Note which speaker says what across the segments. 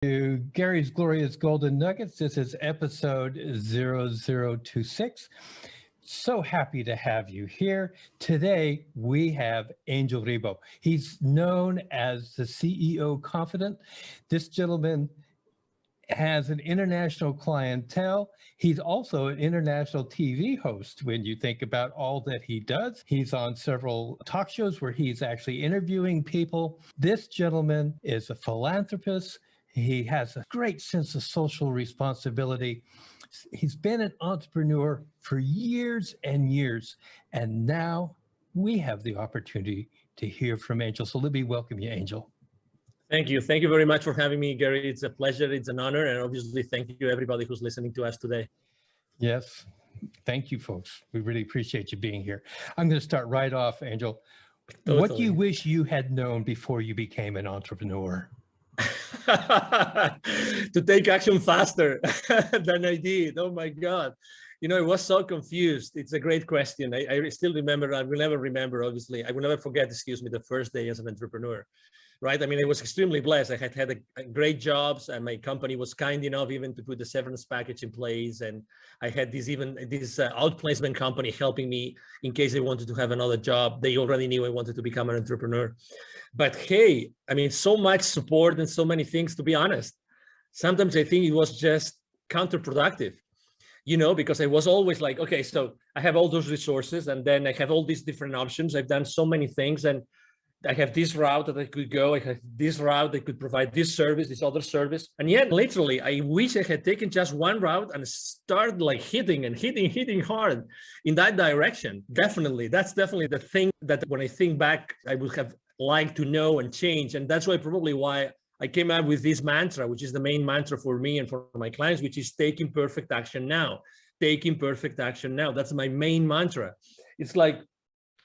Speaker 1: To Gary's Glorious Golden Nuggets. This is episode 0026. So happy to have you here. Today, we have Angel Ribo. He's known as the CEO Confidant. This gentleman has an international clientele. He's also an international TV host when you think about all that he does. He's on several talk shows where he's actually interviewing people. This gentleman is a philanthropist. He has a great sense of social responsibility. He's been an entrepreneur for years and years, and now we have the opportunity to hear from Angel. So let me welcome you, Angel.
Speaker 2: Thank you. Thank you very much for having me, Gary. It's a pleasure. It's an honor. And obviously, thank you, everybody who's listening to us today.
Speaker 1: Yes. Thank you, folks. We really appreciate you being here. I'm going to start right off, Angel. Totally. What do you wish you had known before you became an entrepreneur?
Speaker 2: To take action faster than I did. Oh my God. You know, I was so confused. It's a great question. I still remember, I will never remember, obviously. I will never forget, the first day as an entrepreneur, right? I mean, I was extremely blessed. I had a great jobs, and my company was kind enough even to put the severance package in place. And I had this outplacement company helping me in case I wanted to have another job. They already knew I wanted to become an entrepreneur. But hey, I mean, so much support and so many things, to be honest. Sometimes I think it was just counterproductive, you know, because I was always like, okay, so I have all those resources and then I have all these different options. I've done so many things and I have this route that I could go. I have this route that could provide this service, this other service. And yet, literally, I wish I had taken just one route and started like hitting hard in that direction. Definitely. That's definitely the thing that when I think back, I would have liked to know and change. And that's probably why I came up with this mantra, which is the main mantra for me and for my clients, which is taking perfect action now. Taking perfect action now. That's my main mantra. It's like,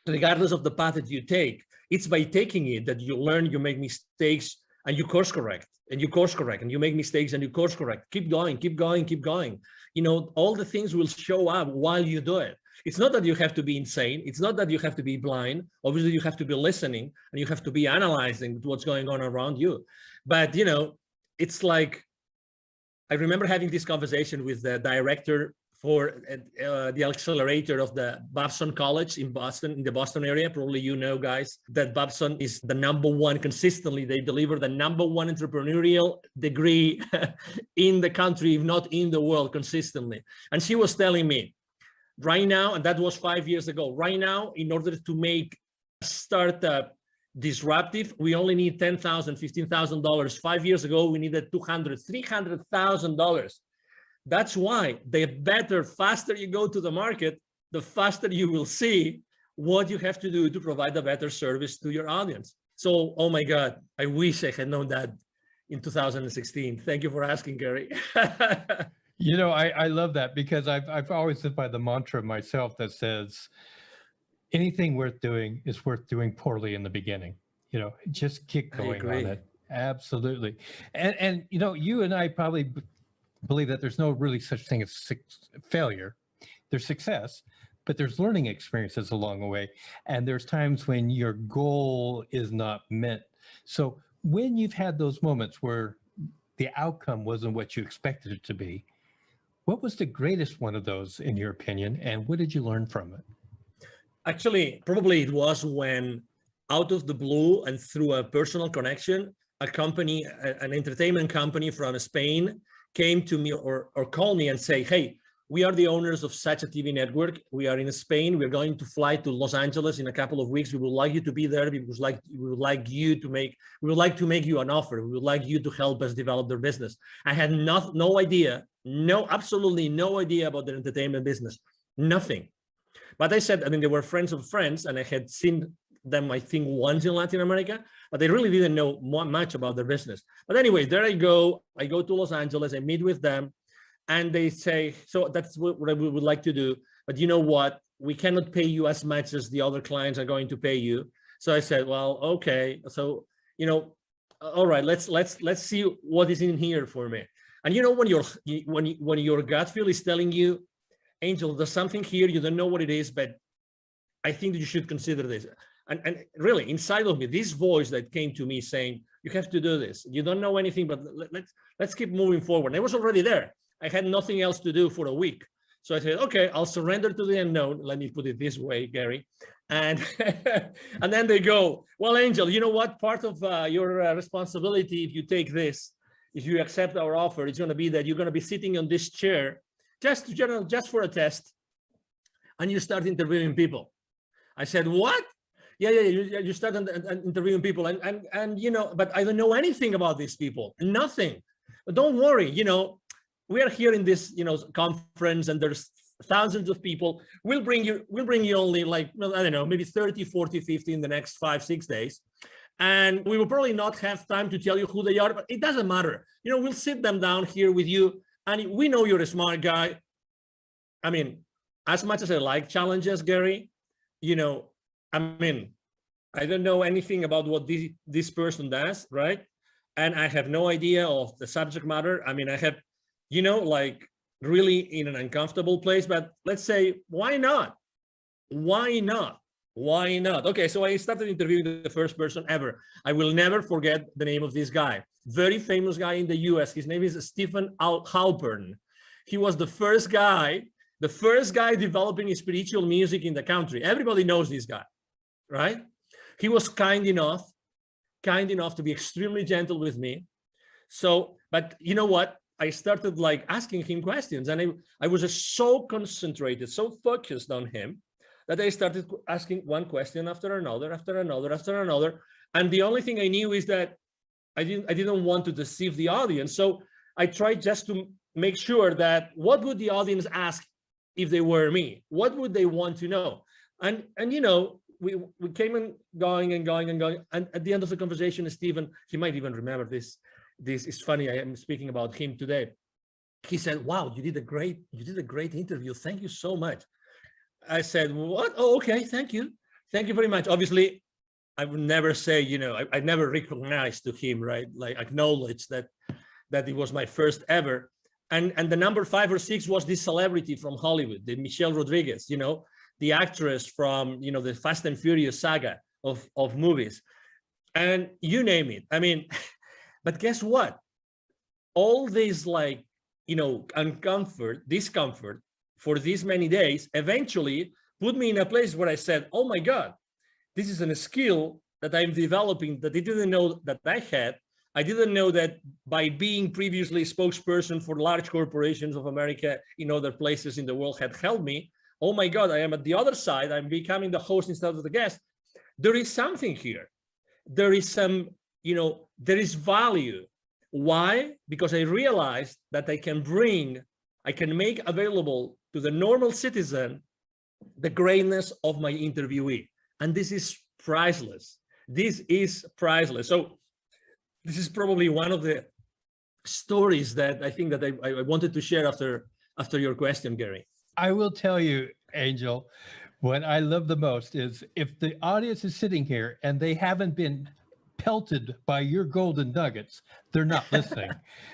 Speaker 2: regardless of the path that you take, it's by taking it that you learn, you make mistakes, and you course correct, and you course correct, and you make mistakes and you course correct. Keep going, keep going, keep going. You know, all the things will show up while you do it. It's not that you have to be insane. It's not that you have to be blind. Obviously, you have to be listening and you have to be analyzing what's going on around you. But, you know, it's like, I remember having this conversation with the director for the accelerator of the Babson College in Boston, in the Boston area. Probably you know, guys, that Babson is the #1 consistently. They deliver the #1 entrepreneurial degree in the country, if not in the world, consistently. And she was telling me right now, and that was 5 years ago, right now, in order to make a startup disruptive, we only need $10,000, $15,000. 5 years ago, we needed $200,000, $300,000. That's why the faster you go to the market, the faster you will see what you have to do to provide a better service to your audience. So, oh my God, I wish I had known that in 2016. Thank you for asking, Gary.
Speaker 1: You know, I love that because I've always lived by the mantra myself that says, anything worth doing is worth doing poorly in the beginning. You know, just keep going on it. Absolutely. And you know, you and I probably believe that there's no really such thing as failure. There's success, but there's learning experiences along the way. And there's times when your goal is not met. So when you've had those moments where the outcome wasn't what you expected it to be, what was the greatest one of those in your opinion? And what did you learn from it?
Speaker 2: Actually, probably it was when out of the blue and through a personal connection, a company, an entertainment company from Spain came to me or called me and say, hey, we are the owners of such a TV network. We are in Spain. We're going to fly to Los Angeles in a couple of weeks. We would like you to be there because we would like to make you an offer. We would like you to help us develop their business. I had no idea, absolutely no idea about their entertainment business, nothing. But I said, I mean, they were friends of friends and I had seen them, I think, once in Latin America, but they really didn't know much about their business. But anyway, there I go to Los Angeles, I meet with them, and they say, so that's what we would like to do. But you know what? We cannot pay you as much as the other clients are going to pay you. So I said, well, okay. So, you know, all right, let's see what is in here for me. And you know, when your gut feel is telling you, Angel, there's something here, you don't know what it is, but I think that you should consider this. And really, inside of me, this voice that came to me saying, You have to do this. You don't know anything, but let's keep moving forward. And I was already there. I had nothing else to do for a week. So I said, okay, I'll surrender to the unknown. Let me put it this way, Gary. And and then they go, well, Angel, you know what? Part of your responsibility, if you take this, if you accept our offer, it's going to be that you're going to be sitting on this chair just for a test, and you start interviewing people. I said, what? Yeah, you start interviewing people, and you know, but I don't know anything about these people, nothing. But don't worry, you know, we are here in this, you know, conference, and there's thousands of people. We'll bring you only like, I don't know, maybe 30, 40, 50 in the next 5, 6 days. And we will probably not have time to tell you who they are, but it doesn't matter. You know, we'll sit them down here with you, and we know you're a smart guy. I mean, as much as I like challenges, Gary, you know, I mean, I don't know anything about what this person does, right? And I have no idea of the subject matter. I mean, I have, you know, like really in an uncomfortable place, but let's say, why not? Why not? Why not? Okay, so I started interviewing the first person ever. I will never forget the name of this guy. Very famous guy in the US. His name is Stephen Halpern. He was the first guy developing spiritual music in the country. Everybody knows this guy, right? He was kind enough to be extremely gentle with me. So, but you know what? I started like asking him questions, and I was just so concentrated, so focused on him, that I started asking one question after another. And the only thing I knew is that I didn't want to deceive the audience. So I tried just to make sure that what would the audience ask if they were me? What would they want to know? And you know, we came and going. And at the end of the conversation, Stephen, he might even remember this. This is funny. I am speaking about him today. He said, wow, you did a great interview. Thank you so much. I said, what? Oh, okay, thank you. Thank you very much. Obviously, I would never say, you know, I never recognized to him, right? Like acknowledge that it was my first ever. And the number 5 or 6 was this celebrity from Hollywood, the Michelle Rodriguez, you know, the actress from, you know, the Fast and Furious saga of movies. And you name it. I mean, but guess what? All this, like, you know, discomfort for these many days eventually put me in a place where I said, oh my God, this is a skill that I'm developing that I didn't know that I had. I didn't know that by being previously spokesperson for large corporations of America in other places in the world had helped me. Oh my God, I am at the other side. I'm becoming the host instead of the guest. There is something here. There is some, you know, there is value. Why? Because I realized that I can make available to the normal citizen the greatness of my interviewee. And this is priceless. This is priceless. So this is probably one of the stories that I think that I wanted to share after your question, Gary.
Speaker 1: I will tell you, Angel, what I love the most is if the audience is sitting here and they haven't been pelted by your golden nuggets, they're not listening.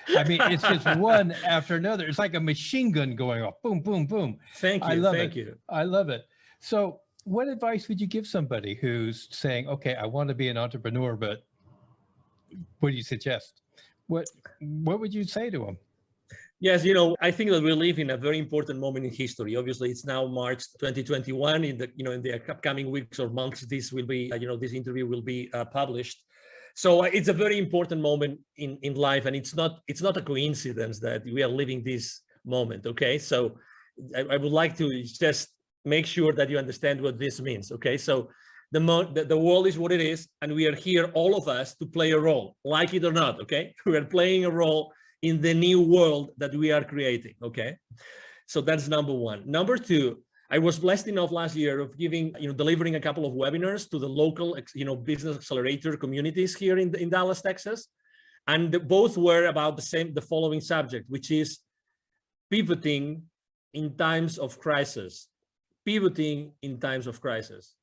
Speaker 1: I mean, it's just one after another. It's like a machine gun going off. Boom, boom, boom.
Speaker 2: Thank you. Thank you.
Speaker 1: I love it. So what advice would you give somebody who's saying, okay, I want to be an entrepreneur, but what do you suggest? What would you say to them?
Speaker 2: Yes, you know, I think that we live in a very important moment in history. Obviously, it's now March 2021. In the upcoming weeks or months, this will be, this interview will be published. So it's a very important moment in life, and it's not a coincidence that we are living this moment. Okay, so I would like to just make sure that you understand what this means. Okay, so the world is what it is, and we are here, all of us, to play a role, like it or not. Okay, we are playing a role in the new world that we are creating. Okay, so that's number one. Number two, I was blessed enough last year of delivering a couple of webinars to the local, business accelerator communities here in Dallas, Texas, and both were about the following subject, which is pivoting in times of crisis. Pivoting in times of crisis.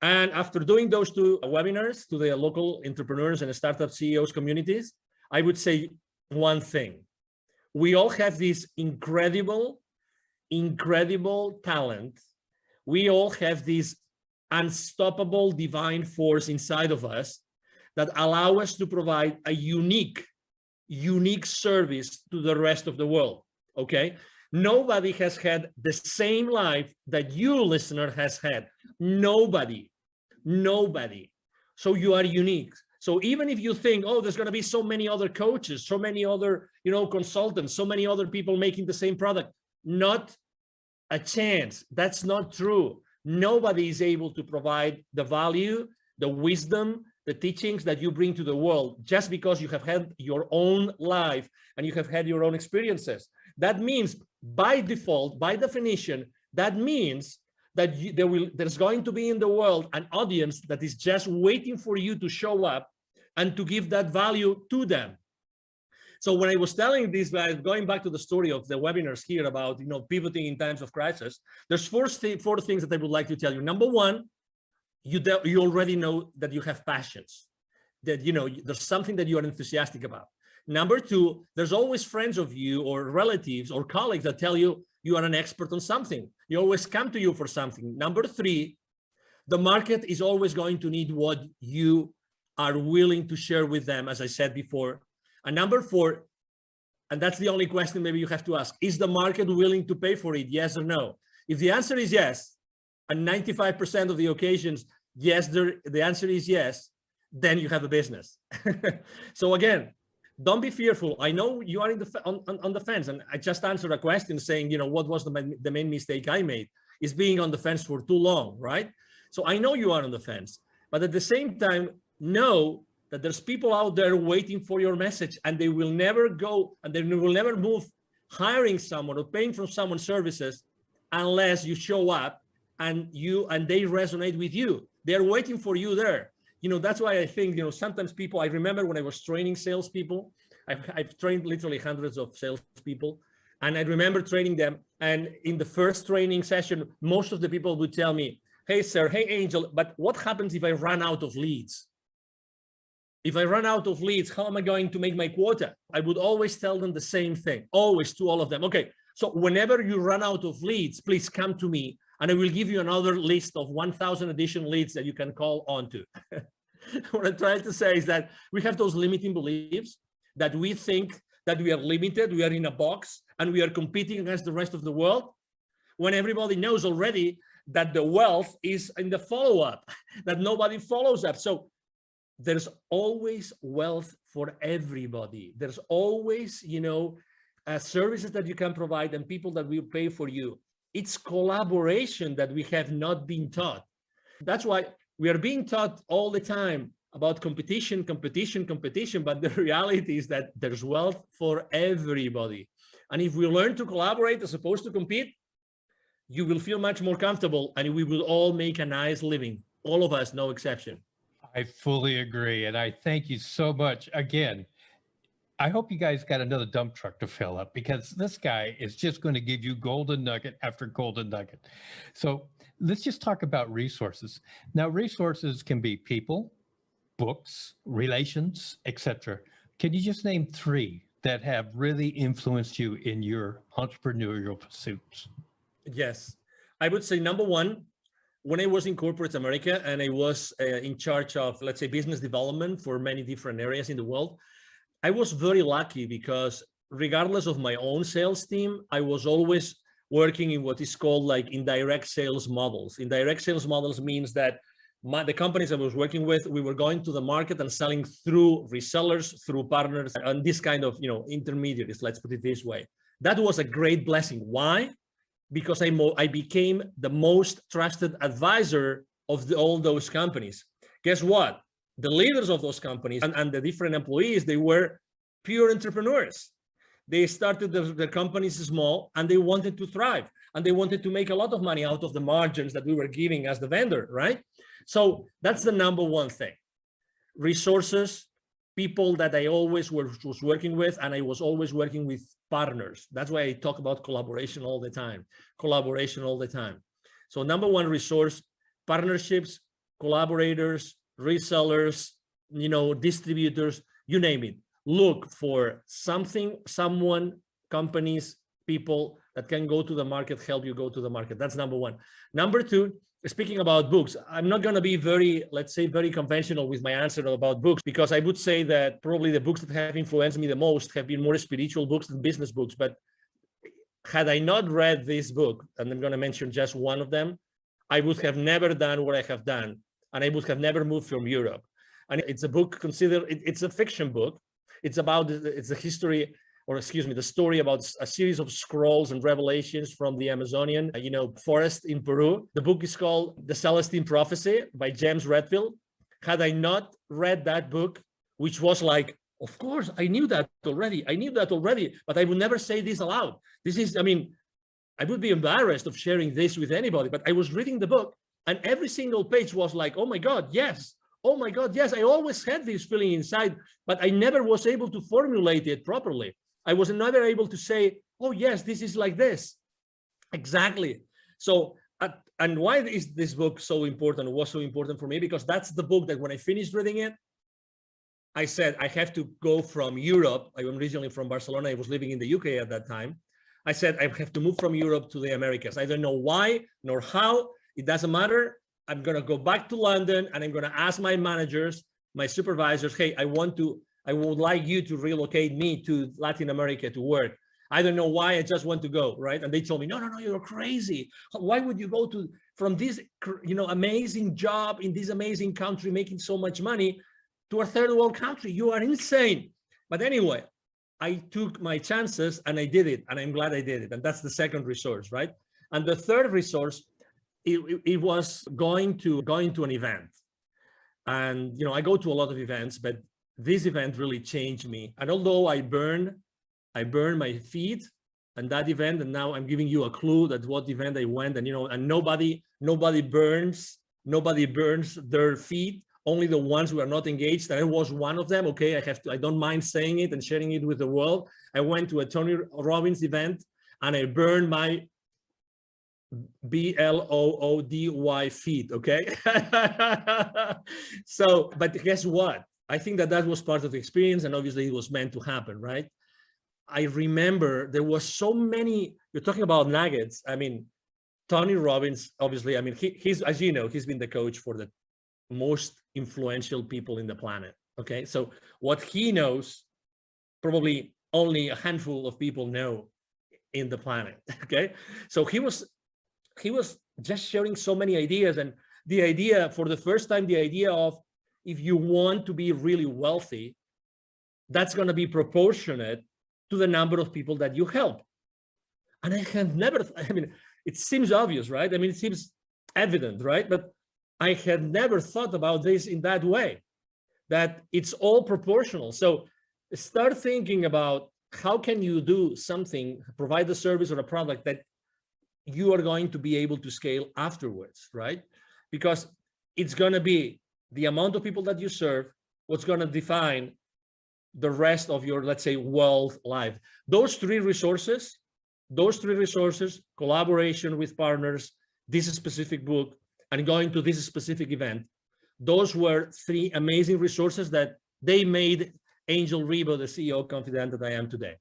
Speaker 2: And after doing those two webinars to the local entrepreneurs and startup CEOs communities, I would say one thing: we all have this incredible talent. We all have this unstoppable divine force inside of us that allow us to provide a unique service to the rest of the world, okay? Nobody has had the same life that you, listener, has had. Nobody. So you are unique. So even if you think, oh, there's going to be so many other coaches, so many other, consultants, so many other people making the same product, not a chance. That's not true. Nobody is able to provide the value, the wisdom, the teachings that you bring to the world just because you have had your own life and you have had your own experiences. That means by default, by definition, that means that there's going to be in the world an audience that is just waiting for you to show up and to give that value to them. So when I was telling these guys, going back to the story of the webinars here about, pivoting in times of crisis, there's four things that I would like to tell you. Number one, you already know that you have passions, that, there's something that you are enthusiastic about. Number two, there's always friends of you or relatives or colleagues that tell you you are an expert on something. You always come to you for something. Number three, the market is always going to need what you are willing to share with them, as I said before. And number four, and that's the only question maybe you have to ask, is the market willing to pay for it? Yes or no? If the answer is yes, and 95% of the occasions, yes, the answer is yes, then you have a business. So again, don't be fearful. I know you are on the fence, and I just answered a question saying, what was the main mistake I made is being on the fence for too long, right? So I know you are on the fence, but at the same time, know that there's people out there waiting for your message, and they will never go, and they will never move hiring someone or paying for someone's services unless you show up and they resonate with you. They're waiting for you there. That's why I think, sometimes people, I remember when I was training salespeople, I've trained literally hundreds of salespeople, and I remember training them. And in the first training session, most of the people would tell me, hey, sir, hey, Angel, but what happens if I run out of leads? If I run out of leads, how am I going to make my quota? I would always tell them the same thing, always, to all of them. Okay, so whenever you run out of leads, please come to me, and I will give you another list of 1,000 additional leads that you can call onto. What I'm trying to say is that we have those limiting beliefs that we think that we are limited, we are in a box, and we are competing against the rest of the world, when everybody knows already that the wealth is in the follow-up, that nobody follows up. So there's always wealth for everybody. There's always, services that you can provide and people that will pay for you. It's collaboration that we have not been taught. That's why we are being taught all the time about competition, but the reality is that there's wealth for everybody. And if we learn to collaborate as opposed to compete, you will feel much more comfortable, and we will all make a nice living. All of us, no exception.
Speaker 1: I fully agree. And I thank you so much. Again, I hope you guys got another dump truck to fill up, because this guy is just going to give you golden nugget after golden nugget. So let's just talk about resources. Now, resources can be people, books, relations, etc. Can you just name three that have really influenced you in your entrepreneurial pursuits?
Speaker 2: Yes, I would say number one, when I was in corporate America and I was in charge of, let's say, business development for many different areas in the world, I was very lucky because regardless of my own sales team, I was always working in what is called like indirect sales models. Indirect sales models means that the companies I was working with, we were going to the market and selling through resellers, through partners, and this kind of, intermediaries, let's put it this way. That was a great blessing. Why? Because I became the most trusted advisor of all those companies. Guess what? The leaders of those companies and the different employees, they were pure entrepreneurs. They started their companies small, and they wanted to thrive, and they wanted to make a lot of money out of the margins that we were giving as the vendor, right? So that's the number one thing. Resources, people that I always was working with, and I was always working with partners. That's why I talk about collaboration all the time. So number one, resource, partnerships, collaborators, resellers, distributors, you name it. Look for something, someone, companies, people that can go to the market, help you go to the market. That's number one. Number two, speaking about books, I'm not going to be very, let's say, very conventional with my answer about books, because I would say that probably the books that have influenced me the most have been more spiritual books than business books. But had I not read this book, and I'm going to mention just one of them, I would have never done what I have done, and I would have never moved from Europe. And it's a book considered, it's a fiction book. It's a history, or excuse me, the story about a series of scrolls and revelations from the Amazonian, forest in Peru. The book is called The Celestine Prophecy by James Redfield. Had I not read that book, which was like, of course, I knew that already, but I would never say this aloud. This is, I would be embarrassed of sharing this with anybody, but I was reading the book and every single page was like, oh my God, yes. Oh my God, yes. I always had this feeling inside, but I never was able to formulate it properly. I was never able to say, oh yes, this is like this. Exactly. So, and why is this book so important? It was so important for me because that's the book that when I finished reading it, I said, I have to go from Europe. I am originally from Barcelona. I was living in the UK at that time. I said, I have to move from Europe to the Americas. I don't know why nor how. It doesn't matter. I'm going to go back to London and I'm going to ask my managers, my supervisors, hey, I would like you to relocate me to Latin America to work. I don't know why, I just want to go, right? And they told me, no, you're crazy. Why would you go from this, amazing job in this amazing country, making so much money, to a third world country? You are insane. But anyway, I took my chances and I did it, and I'm glad I did it. And that's the second resource, right? And the third resource, it was going to an event. And I go to a lot of events, but this event really changed me. And although I burned my feet and that event, and now I'm giving you a clue that what event I went, and and nobody burns their feet, only the ones who are not engaged. And I was one of them. Okay, I don't mind saying it and sharing it with the world. I went to a Tony Robbins event and I burned my BLOODY feet. Okay. So, but guess what? I think that was part of the experience, and obviously it was meant to happen, right? I remember there was so many, you're talking about nuggets. Tony Robbins, obviously, he's, as you know, he's been the coach for the most influential people in the planet. Okay. So what he knows, probably only a handful of people know in the planet. Okay. So he was just sharing so many ideas, and the idea for the first time, the idea of, if you want to be really wealthy, that's going to be proportionate to the number of people that you help. And I had never, it seems obvious, right? It seems evident, right? But I had never thought about this in that way, that it's all proportional. So start thinking about how can you do something, provide a service or a product that you are going to be able to scale afterwards, right? Because it's going to be the amount of people that you serve, what's going to define the rest of your, let's say, wealth life. Those three resources, collaboration with partners, this specific book, and going to this specific event, those were three amazing resources that they made Angel Ribo the CEO of Confidant that I am today.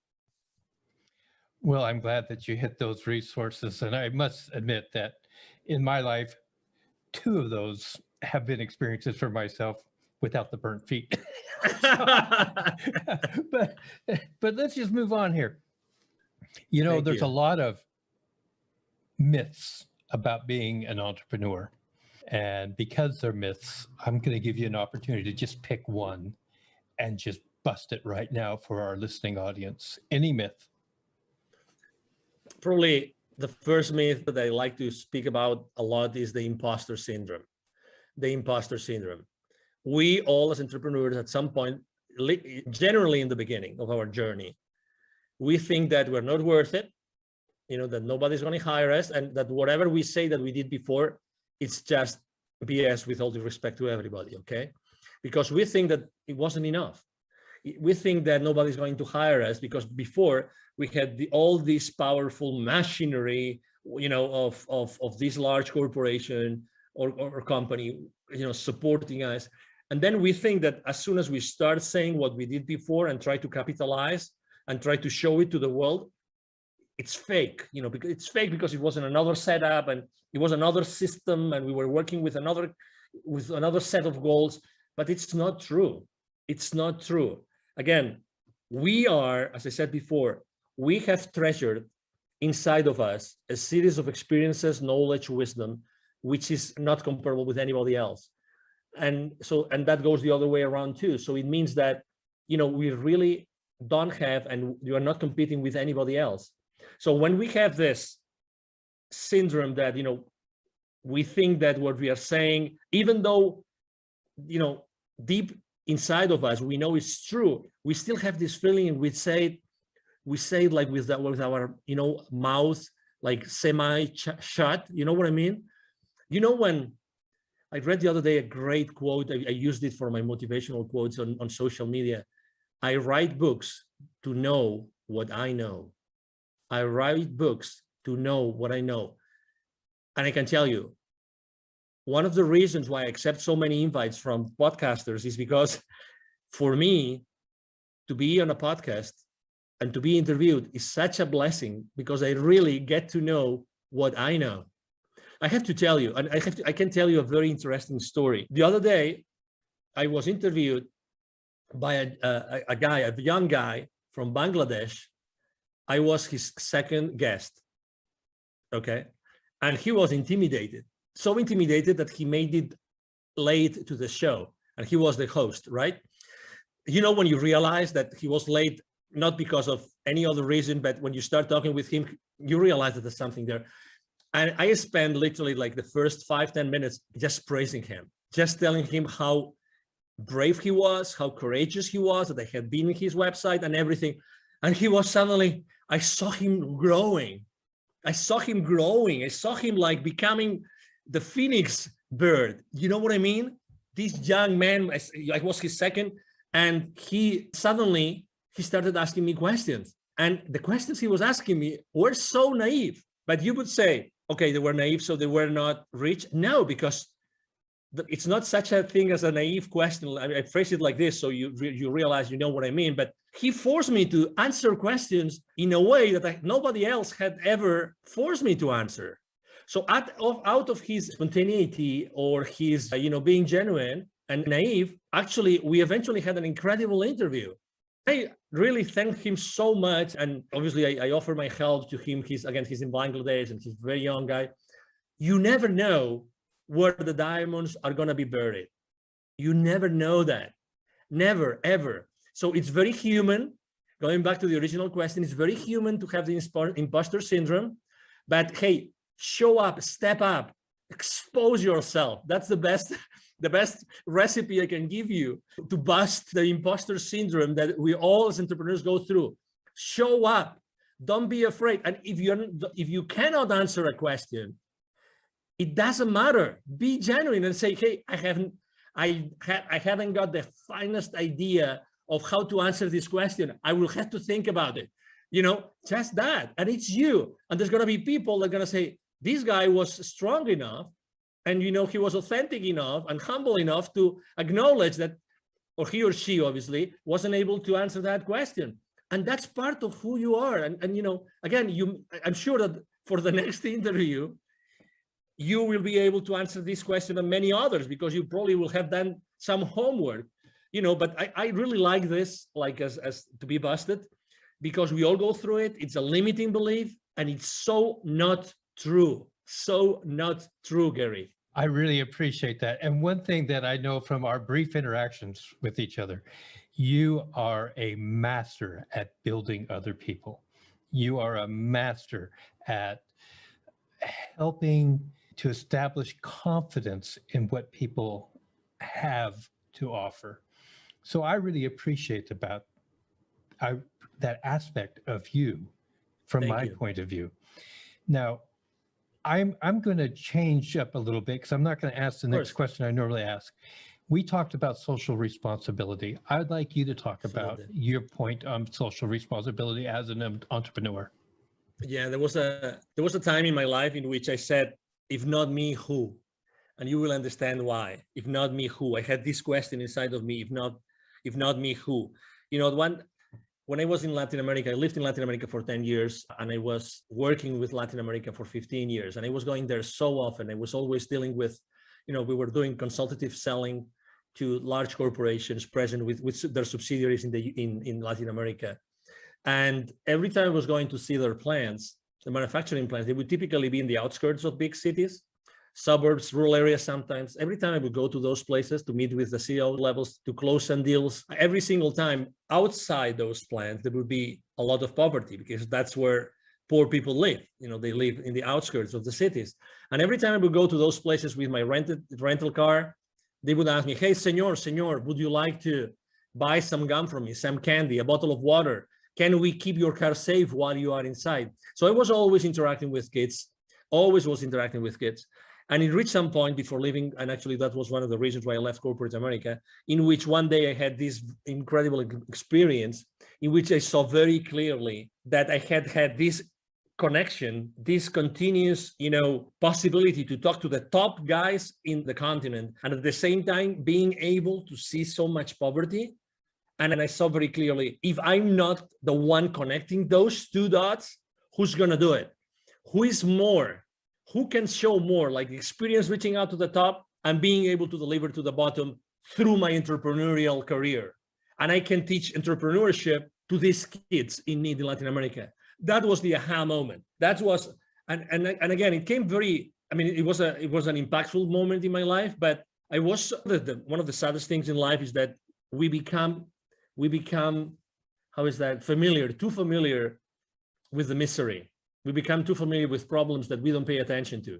Speaker 1: Well, I'm glad that you hit those resources. And I must admit that in my life, two of those have been experiences for myself without the burnt feet. but let's just move on here. There's a lot of myths about being an entrepreneur. And because they're myths, I'm going to give you an opportunity to just pick one and just bust it right now for our listening audience. Any myth?
Speaker 2: Probably the first myth that I like to speak about a lot is the imposter syndrome. The imposter syndrome. We all as entrepreneurs at some point, generally in the beginning of our journey, we think that we're not worth it, that nobody's going to hire us, and that whatever we say that we did before, it's just BS, with all due respect to everybody, okay? Because we think that it wasn't enough. We think that nobody's going to hire us because before we had all this powerful machinery, of this large corporation or company, supporting us. And then we think that as soon as we start saying what we did before and try to capitalize and try to show it to the world, it's fake, because it's fake because it was in another setup and it was another system and we were working with another set of goals, but it's not true. It's not true. Again, we are, as I said before, we have treasured inside of us a series of experiences, knowledge, wisdom, which is not comparable with anybody else. And that goes the other way around too. So it means that, we really don't have, and you are not competing with anybody else. So when we have this syndrome that, we think that what we are saying, even though, deep inside of us, we know it's true, we still have this feeling, and we say it like with our, mouth, like semi-shut, you know what I mean? When I read the other day a great quote, I used it for my motivational quotes on social media. I write books to know what I know. I write books to know what I know. And I can tell you, one of the reasons why I accept so many invites from podcasters is because for me to be on a podcast and to be interviewed is such a blessing, because I really get to know what I know. I have to tell you, and I can tell you a very interesting story. The other day, I was interviewed by a young guy from Bangladesh. I was his second guest, okay? And he was intimidated, so intimidated that he made it late to the show, and he was the host, right? When you realize that he was late, not because of any other reason, but when you start talking with him, you realize that there's something there. And I spent literally like the first 5-10 minutes just praising him, just telling him how brave he was, how courageous he was, that I had been in his website and everything. And he was suddenly, I saw him growing. I saw him like becoming the phoenix bird. You know what I mean? This young man, I was his second, and he started asking me questions. And the questions he was asking me were so naive. But you would say, okay, they were naive, so they were not rich. No, because it's not such a thing as a naive question. I phrase it like this, so you realize you know what I mean. But he forced me to answer questions in a way that nobody else had ever forced me to answer. So out of his spontaneity or his, being genuine and naive, actually, we eventually had an incredible interview. I really thank him so much. And obviously I offer my help to him. He's in Bangladesh and he's a very young guy. You never know where the diamonds are going to be buried. You never know that. Never, ever. So it's very human. Going back to the original question, it's very human to have the imposter syndrome. But hey, show up, step up, expose yourself. That's the best recipe I can give you to bust the imposter syndrome that we all as entrepreneurs go through. Show up. Don't be afraid. And if you cannot answer a question, it doesn't matter. Be genuine and say, hey, I haven't got the finest idea of how to answer this question. I will have to think about it. Just that. And it's you. And there's going to be people that are going to say, this guy was strong enough, and he was authentic enough and humble enough to acknowledge that, or he or she obviously wasn't able to answer that question. And that's part of who you are. And again, I'm sure that for the next interview, you will be able to answer this question and many others, because you probably will have done some homework, but I really like this, like as to be busted, because we all go through it. It's a limiting belief, and it's so not true. So not true, Gary.
Speaker 1: I really appreciate that. And one thing that I know from our brief interactions with each other, you are a master at building other people. You are a master at helping to establish confidence in what people have to offer. So I really appreciate that aspect of you from my point of view. Now, I'm going to change up a little bit, because I'm not going to ask the next question I normally ask. We talked about social responsibility. I'd like you to talk about your point on social responsibility as an entrepreneur.
Speaker 2: Yeah, there was a time in my life in which I said, if not me, who? And you will understand why. If not me, who? I had this question inside of me, if not me, who? When when I was in Latin America, I lived in Latin America for 10 years, and I was working with Latin America for 15 years. And I was going there so often. I was always dealing with, we were doing consultative selling to large corporations present with their subsidiaries in Latin America. And every time I was going to see their plants, the manufacturing plants, they would typically be in the outskirts of big cities, suburbs, rural areas sometimes. Every time I would go to those places to meet with the CEO levels, to close some deals, every single time outside those plants, there would be a lot of poverty, because that's where poor people live. They live in the outskirts of the cities. And every time I would go to those places with my rental car, they would ask me, hey, senor, would you like to buy some gum from me, some candy, a bottle of water? Can we keep your car safe while you are inside? So I was always interacting with kids, always was interacting with kids. And it reached some point before leaving, and actually that was one of the reasons why I left corporate America, in which one day I had this incredible experience in which I saw very clearly that I had this connection, this continuous, possibility to talk to the top guys in the continent, and at the same time being able to see so much poverty. And I saw very clearly, if I'm not the one connecting those two dots, who's going to do it? Who is more? Who can show more, like the experience reaching out to the top and being able to deliver to the bottom through my entrepreneurial career? And I can teach entrepreneurship to these kids in need in Latin America. That was the aha moment. That was, and again, it came very, it was an impactful moment in my life, but I was, one of the saddest things in life is that we become, how is that, too familiar with the misery. We become too familiar with problems that we don't pay attention to.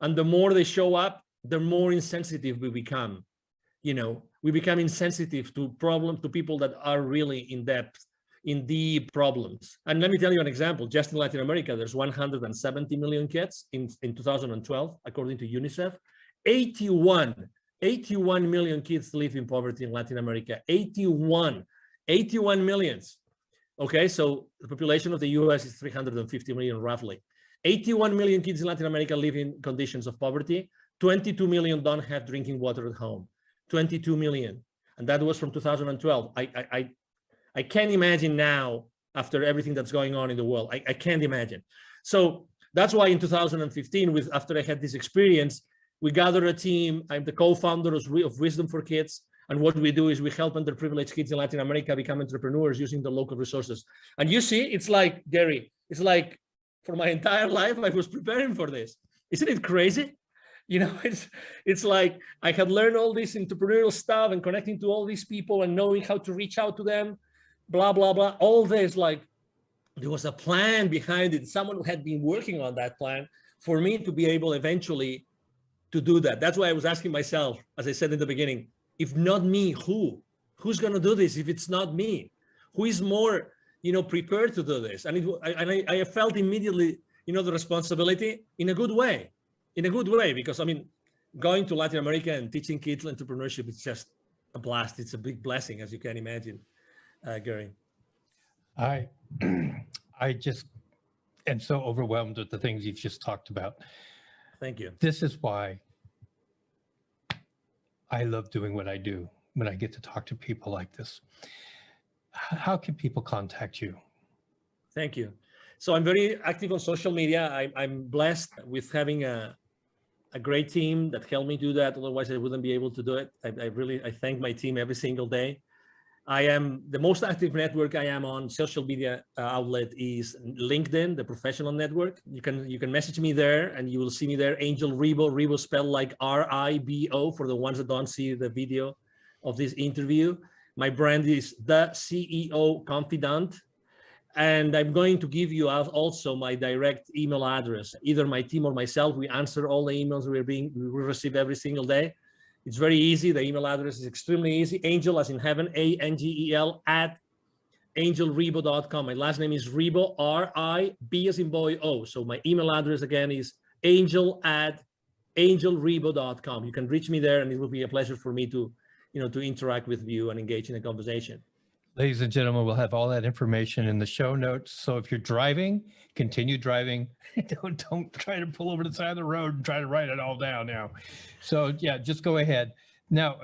Speaker 2: And the more they show up, the more insensitive we become. We become insensitive to people that are really in depth, in deep problems. And let me tell you an example. Just in Latin America, there's 170 million kids in 2012, according to UNICEF. 81 million kids live in poverty in Latin America. 81 millions. Okay, so the population of the US is 350 million roughly. 81 million kids in Latin America live in conditions of poverty. 22 million don't have drinking water at home. 22 million. And that was from 2012. I can't imagine now, after everything that's going on in the world, I can't imagine. So that's why in 2015, after I had this experience, we gathered a team. I'm the co-founder of Wisdom for Kids. And what we do is we help underprivileged kids in Latin America become entrepreneurs using the local resources. And you see, it's like, Gary, it's like for my entire life, I was preparing for this. Isn't it crazy? It's like I had learned all this entrepreneurial stuff and connecting to all these people and knowing how to reach out to them, blah, blah, blah. All this, like, there was a plan behind it. Someone had been working on that plan for me to be able eventually to do that. That's why I was asking myself, as I said in the beginning, if not me, who? Who's going to do this if it's not me? Who is more, prepared to do this? And I felt immediately, the responsibility in a good way, because going to Latin America and teaching kids entrepreneurship is just a blast. It's a big blessing, as you can imagine, Gary.
Speaker 1: I just am so overwhelmed with the things you've just talked about.
Speaker 2: Thank you.
Speaker 1: This is why I love doing what I do when I get to talk to people like this. How can people contact you?
Speaker 2: Thank you. So I'm very active on social media. I'm blessed with having a great team that helped me do that. Otherwise, I wouldn't be able to do it. I thank my team every single day. I am the most active network I am on social media outlet is LinkedIn, the professional network. You can message me there and you will see me there. Angel Ribo, Ribo spelled like R-I-B-O for the ones that don't see the video of this interview. My brand is the CEO Confidant. And I'm going to give you also my direct email address. Either my team or myself, we answer all the emails we receive every single day. It's very easy. The email address is extremely easy. Angel, as in heaven, A-N-G-E-L, @angelribo.com. My last name is Ribo, R-I-B as in boy, O. So my email address again is angel@angelribo.com. You can reach me there, and it will be a pleasure for me to interact with you and engage in a conversation.
Speaker 1: Ladies and gentlemen, we'll have all that information in the show notes. So if you're driving, continue driving. Don't try to pull over to the side of the road and try to write it all down now. So yeah, just go ahead. Now,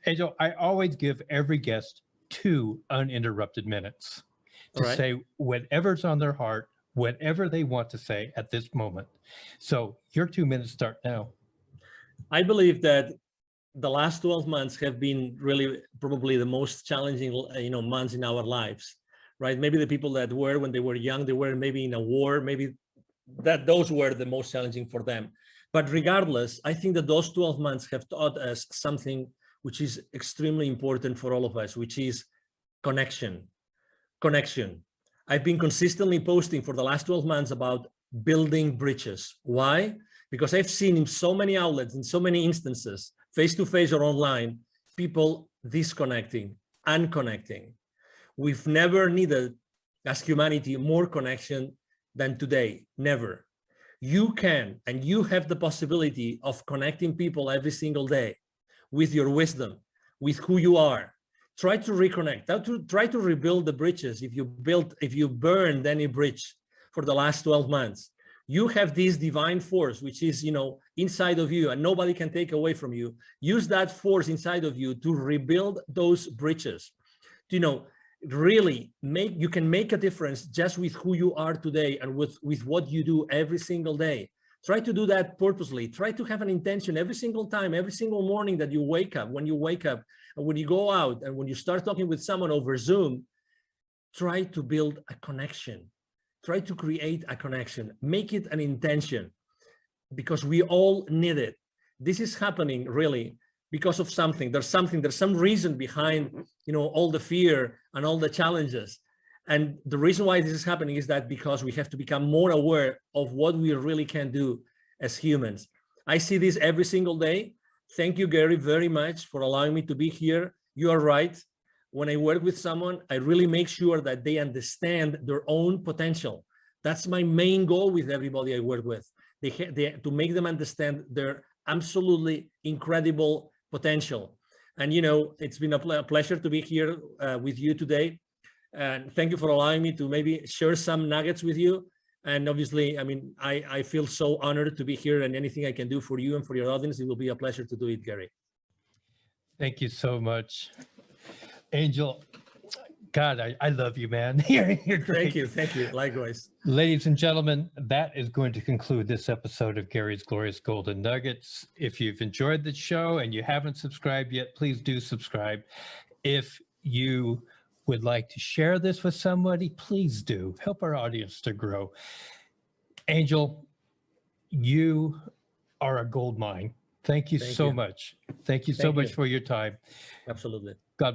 Speaker 1: Angel, I always give every guest 2 uninterrupted minutes. to
Speaker 2: right.
Speaker 1: say whatever's on their heart, whatever they want to say at this moment. So your 2 minutes start now.
Speaker 2: I believe that the last 12 months have been really probably the most challenging, months in our lives, right? Maybe the people that were when they were young, they were maybe in a war, maybe that those were the most challenging for them. But regardless, I think that those 12 months have taught us something which is extremely important for all of us, which is connection. Connection. I've been consistently posting for the last 12 months about building bridges. Why? Because I've seen in so many outlets, in so many instances, face-to-face or online, people disconnecting, unconnecting. We've never needed, as humanity, more connection than today. Never. You can, and you have the possibility of connecting people every single day with your wisdom, with who you are. Try to reconnect, try to rebuild the bridges. If you burned any bridge for the last 12 months, you have this divine force, which is, inside of you and nobody can take away from you. Use that force inside of you to rebuild those bridges. Really you can make a difference just with who you are today and with what you do every single day. Try to do that purposely. Try to have an intention every single time, every single morning that you wake up, when you wake up, and when you go out, and when you start talking with someone over Zoom. Try to build a connection. Try to create a connection. Make it an intention, because we all need it. This is happening really because of something. There's some reason behind, all the fear and all the challenges. And the reason why this is happening is that because we have to become more aware of what we really can do as humans. I see this every single day. Thank you, Gary, very much for allowing me to be here. You are right. When I work with someone, I really make sure that they understand their own potential. That's my main goal with everybody I work with. To make them understand their absolutely incredible potential. And, it's been a pleasure to be here with you today. And thank you for allowing me to maybe share some nuggets with you. And obviously, I feel so honored to be here, and anything I can do for you and for your audience, it will be a pleasure to do it, Gary.
Speaker 1: Thank you so much. Angel, God, I love you, man. You're great.
Speaker 2: Thank you. Likewise.
Speaker 1: Ladies and gentlemen, that is going to conclude this episode of Gary's Glorious Golden Nuggets. If you've enjoyed the show and you haven't subscribed yet, please do subscribe. If you would like to share this with somebody, please do. Help our audience to grow. Angel, you are a gold mine. Thank you so much. Thank you so much for your time.
Speaker 2: Absolutely.